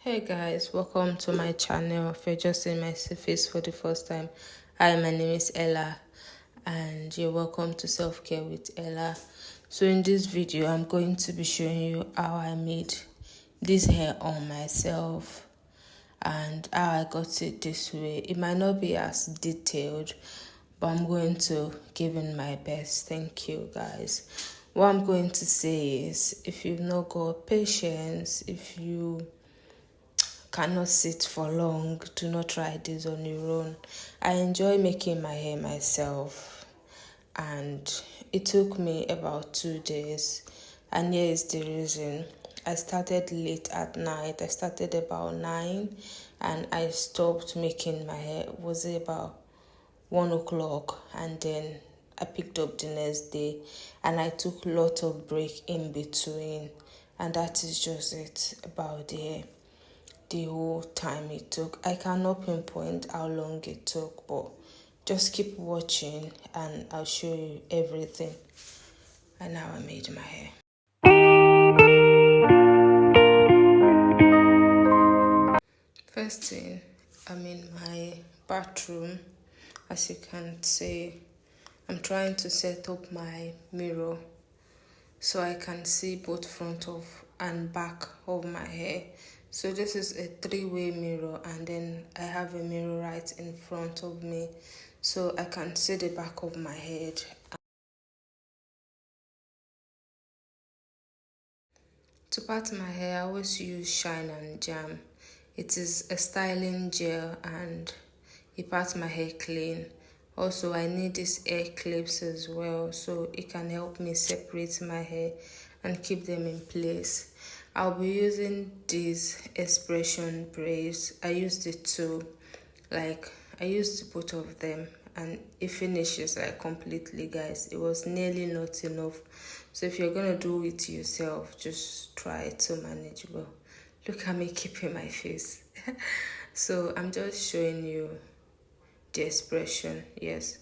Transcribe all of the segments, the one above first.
Hey guys, welcome to my channel. If you're just seeing my face for the first time, hi, my name is Ella and you're welcome to Selfcare with Ella. So in this video, I'm going to be showing you how I made this hair on myself and how I got it this way. It might not be as detailed, but I'm going to give in my best. Thank you guys. What I'm going to say is, if you've not got patience, if you cannot sit for long, do not try this on your own. I enjoy making my hair myself and it took me about 2 days, and here is the reason. I started late at night. I started about 9 and I stopped making my hair. It was about 1 o'clock, and then I picked up the next day and I took a lot of break in between, and that is just it about the hair. The whole time it took, I cannot pinpoint how long it took, but just keep watching and I'll show you everything and how I made my hair. First thing, I'm in my bathroom. As you can see, I'm trying to set up my mirror so I can see both front of and back of my hair. So this is a 3-way mirror, and then I have a mirror right in front of me so I can see the back of my head. To part my hair, I always use Shine and Jam. It is a styling gel and it parts my hair clean. Also, I need these hair clips as well so it can help me separate my hair and keep them in place. I'll be using these expression braids. I used the two, I used both of them, and it finishes like completely, guys. It was nearly not enough. So if you're gonna do it yourself, just try to manage well. Look at me keeping my face. So I'm just showing you the expression, yes.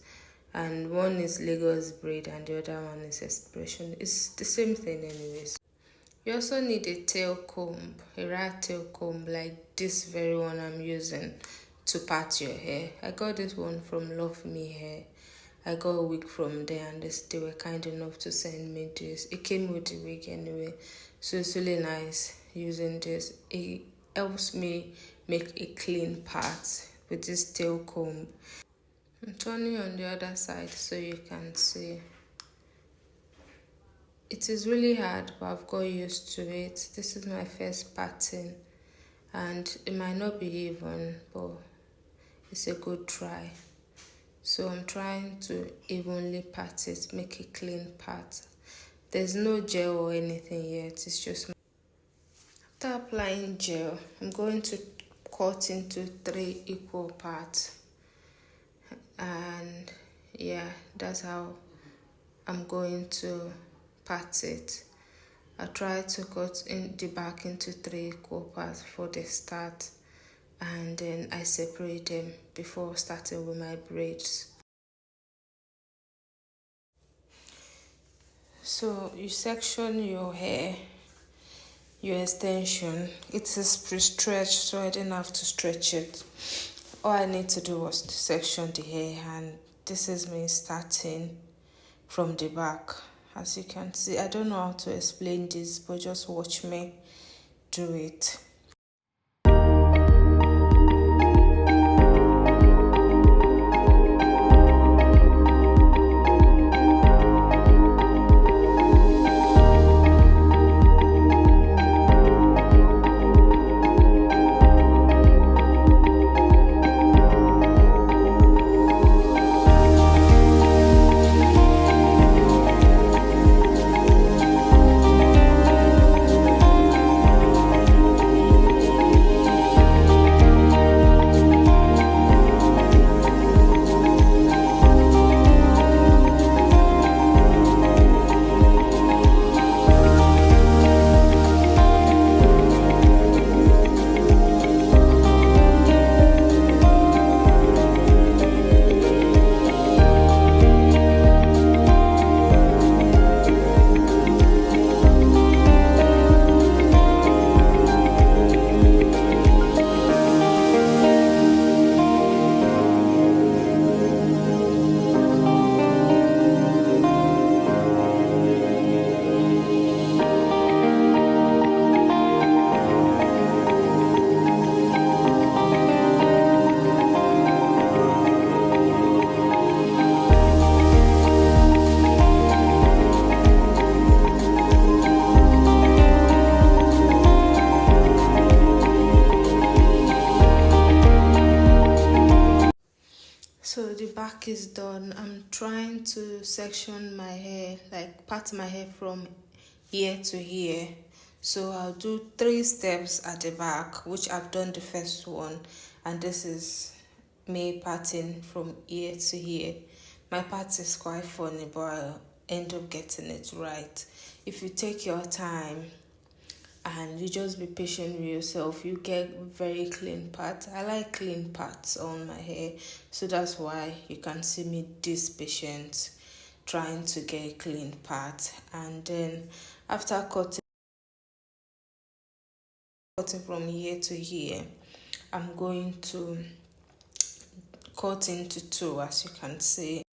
And one is Lagos braid and the other one is expression. It's the same thing anyways. You also need a tail comb, a rat tail comb like this very one I'm using to part your hair. I got this one from Love Me Hair. I got a wig from there and they were kind enough to send me this. It came with the wig anyway, so it's really nice using this. It helps me make a clean part with this tail comb. I'm turning on the other side so you can see. It is really hard, but I've got used to it. This is my first parting and it might not be even, but it's a good try. So I'm trying to evenly part it, make a clean part. There's no gel or anything yet, it's just after applying gel, I'm going to cut into 3 equal parts. And yeah, that's how I'm going to part it. I try to cut in the back into 3 equal parts for the start, and then I separate them before starting with my braids. So you section your hair, your extension. It is pre-stretched, so I didn't have to stretch it. All I need to do was to section the hair, and this is me starting from the back. As you can see, I don't know how to explain this, but just watch me do it. back is done. I'm trying to section my hair, like part my hair from ear to ear. So I'll do 3 steps at the back, which I've done the first one, and this is me parting from ear to ear. My part is quite funny, but I'll end up getting it right. If you take your time and you just be patient with yourself, you get very clean parts. I like clean parts on my hair, so that's why you can see me this patient trying to get clean parts. And then after cutting from ear to ear, I'm going to cut into 2, as you can see.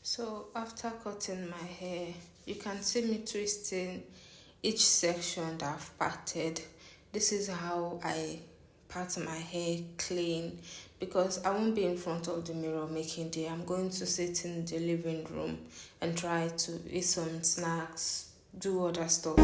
So after cutting my hair, you can see me twisting each section that I've parted. This is how I part my hair clean, because I won't be in front of the mirror making day. I'm going to sit in the living room and try to eat some snacks, do other stuff.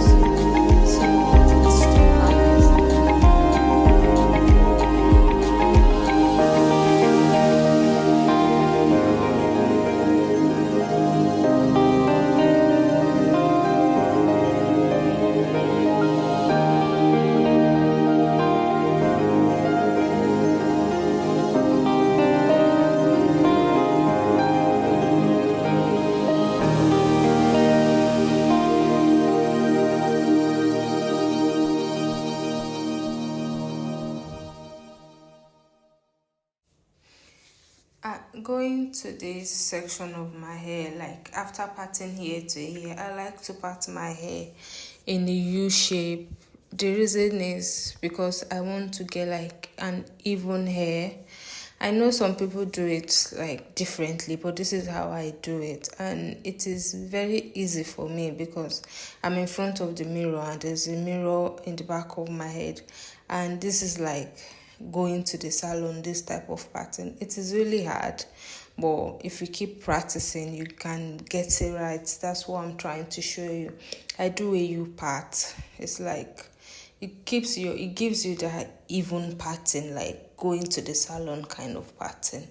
Going to this section of my hair, like after parting here to here, I like to part my hair in a U shape. The reason is because I want to get like an even hair. I know some people do it like differently, but this is how I do it, and it is very easy for me because I'm in front of the mirror and there's a mirror in the back of my head, and this is like going to the salon. This type of pattern, it is really hard, but if you keep practicing you can get it right. That's what I'm trying to show you. I do a U part. It's like it gives you that even pattern, like going to the salon kind of pattern.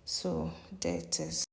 So there it is.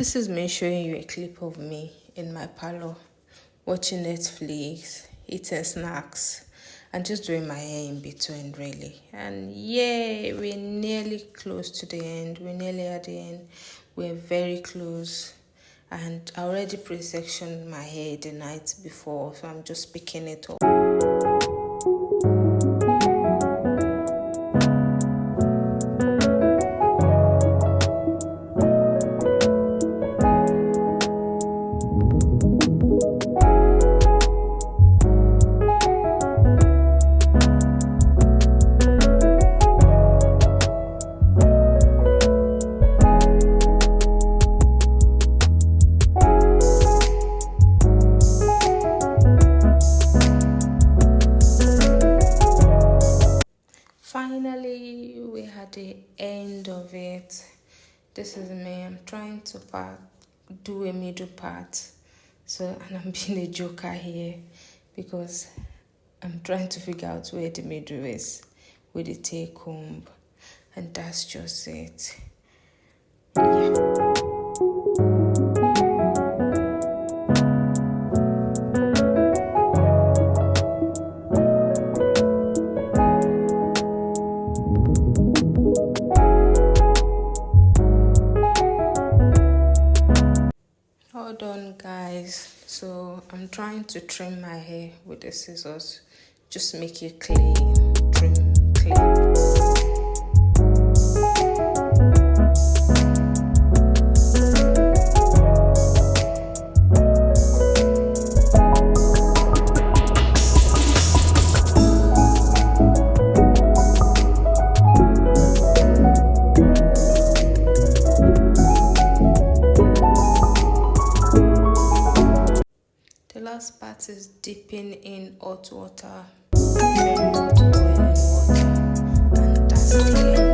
This is me showing you a clip of me in my parlor, watching Netflix, eating snacks, and just doing my hair in between, really. And yeah, we're nearly close to the end. We're nearly at the end. We're very close. And I already pre-sectioned my hair the night before, so I'm just picking it up. Finally, we're at the end of it. This is me. I'm trying to do a middle part. So, and I'm being a joker here because I'm trying to figure out where the middle is with the tail comb. And that's just it. Yeah. All done, guys. So I'm trying to trim my hair with the scissors. Just make it clean, trim, clean. The last part is dipping in hot water, very hot boiling water, and that's the end.